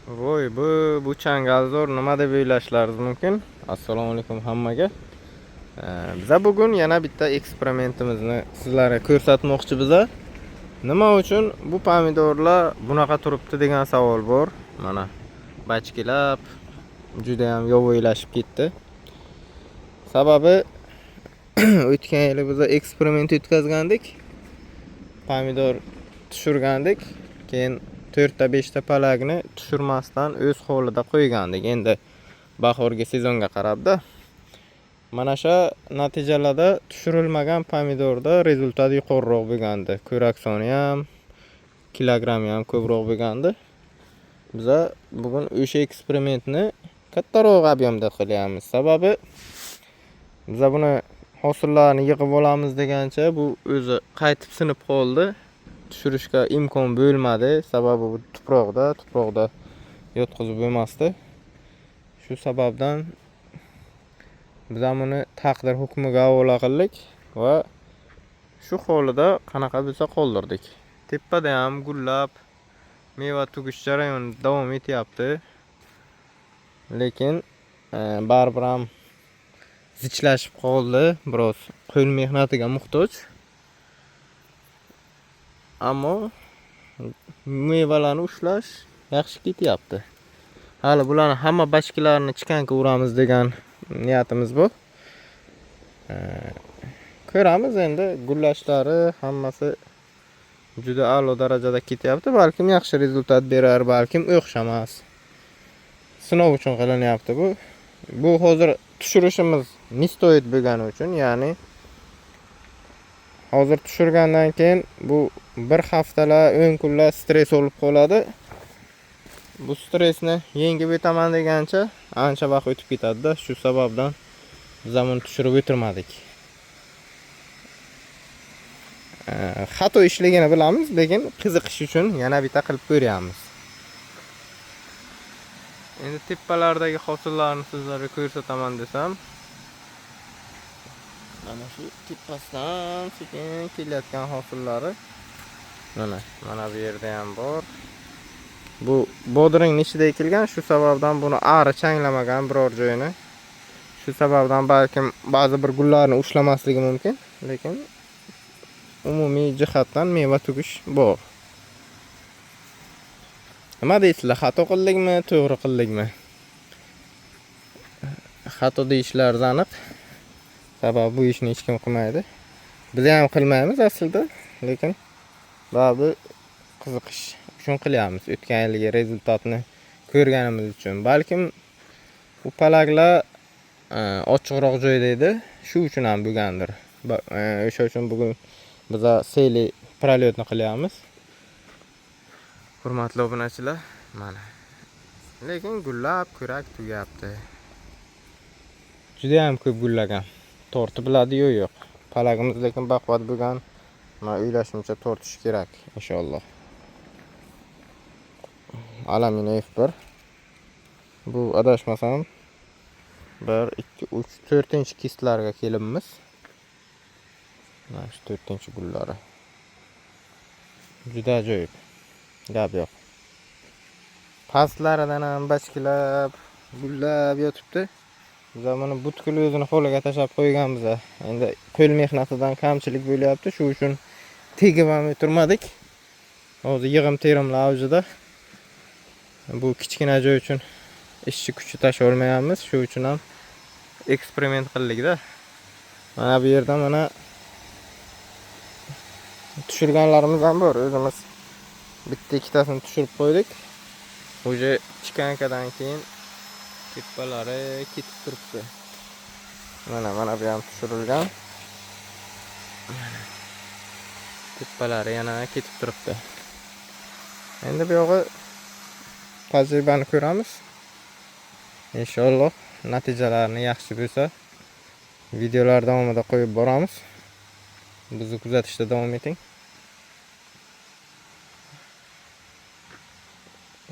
Voy, bu changalzor nima deb o'ylashlaringiz mumkin. Assalomu alaykum hammaga. Biza bugun yana bitta eksperimentimizni sizlarga ko'rsatmoqchimiz. Nima uchun bu pomidorlar bunaqa turibdi degan savol bor. Mana bachkilab juda ham yovvoyilashib ketdi. Sababi o'tgan yili biz eksperiment o'tkazgandik. Pomidor tushirgandik. Keyin 4 ta 5 ta palagni tushirmasdan o'z holida qo'ygandik. Endi bahorgi sezonga qarabda. Mana shu natijalarda tushirilmagan pomidorda rezultat yuqoriroq bo'lgandi. Ko'rak soni ham, kilogrammi ham ko'proq bo'lgandi. Biz bugun o'sha eksperimentni kattaroq ob'yomda qilyapmiz. Sababi biz buni hosillarni yig'ib olamiz degancha bu o'zi qaytib sinib qoldi. Tushirishga imkon bo'lmadi. Sababi bu tuproqda yotqizib bo'lmasdi. Shu sababdan biz buni taqdir hukmiga havola qildik va shu holida qanaqa bo'lsa qoldirdik. Tepada ham gullab meva tugish jarayoni davom etyapti. Lekin baribir ham zichlashib qoldi. Biroz qo'l mehnatiga muhtoj. Ammo mevalarni ushlash yaxshi ketyapti. Hali bularni hamma bachkilarini chikanka uramiz degan niyatimiz bu. Ko'ramiz endi gullashlari hammasi juda a'lo darajada ketyapti. Balkim yaxshi rezultat berar, balkim o'xshamas. Sinov uchun qilinyapti bu. Bu hozir tushirishimiz nistoid bo'lgani uchun, ya'ni hozir tushirgandan keyin bu bir haftalar, 10 kunlar stress olib qoladi. Bu stressni yengib o'taman degancha ancha vaqt o'tib ketadi-da. Shu sababdan biz buni tushirib o'tirmadik. Xato ishligini bilamiz, lekin qiziqish uchun yana bitta qilib ko'ryapmiz. Endi tepalardagi hosillarni sizlarga ko'rsataman desam, mana shu tepasidan sekin kelayotgan hosillari mana bu yerda ham bor. Bu bodring nishida ekilgan, shu sababdan buni ari changlamagan biror joyini. Shu sababdan balkim ba'zi bir gullarni ushlamasligi mumkin, lekin umumiy jihatdan meva tugish bor. Nima deysizlar, xato qildikmi, to'g'ri qildikmi? Xato deyishlar aniq. Sababi bu ishni hech kim qilmaydi. Biz ham qilmaymiz aslida, lekin baribir qiziqish uchun qilyapmiz. O'tgan yilgi rezultatni ko'rganimiz uchun. Balkim bu palaklar ochiqroq joyda edi, shu uchun ham bo'lgandir. O'sha uchun bugun biz seli prolyotni qilyapmiz. Hurmatli obunachilar, mana. Lekin gullab ko'rak tugyapti. Juda ham ko'p gullagan. Tortib biladi yo'q. Palagimiz lekin baquvvat bo'lgan. Men o'ylashimcha tortish kerak inshaalloh. Alaminiy F1. Bu adashmasam 1 2 3 4-kistlarga kelibmiz. Mana shu 4-gullari. Juda ajoyib. Gap yo'q. Pastlaridan ham bachkilab, gullab yotibdi. Biz buni butkul o'zini holiga tashlab qo'yganmiz. Endi qo'l mehnatidan kamchilik bo'lyapti, shu uchun tegib ham o'tirmadik. Hozir yig'im-terimlar avjida. Bu kichkina joy uchun ishchi kuchi tashlay olmayapmiz, shu uchun ham eksperiment qildik-da. Mana bu yerda mana tushirganlarimiz ham bor. O'zimiz bitta ikkitasini tushirib qo'ydik. O'sha chikankadan keyin tepalari ketib turibdi. Mana bu ham tushirilgan. Tepalari yana ketib turibdi. Endi bu yog'i tajribani ko'ramiz. Inshaalloh natijalarni yaxshi bo'lsa, videolar davomida qo'yib boramiz. Bizni kuzatishda davom eting.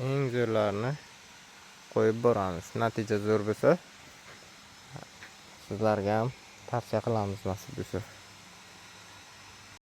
Eng zo'rlarini qo'yib boramiz. Natija zo'r bo'lsa, sizlarga ham tavsiya qilamiz nasib bo'lsa.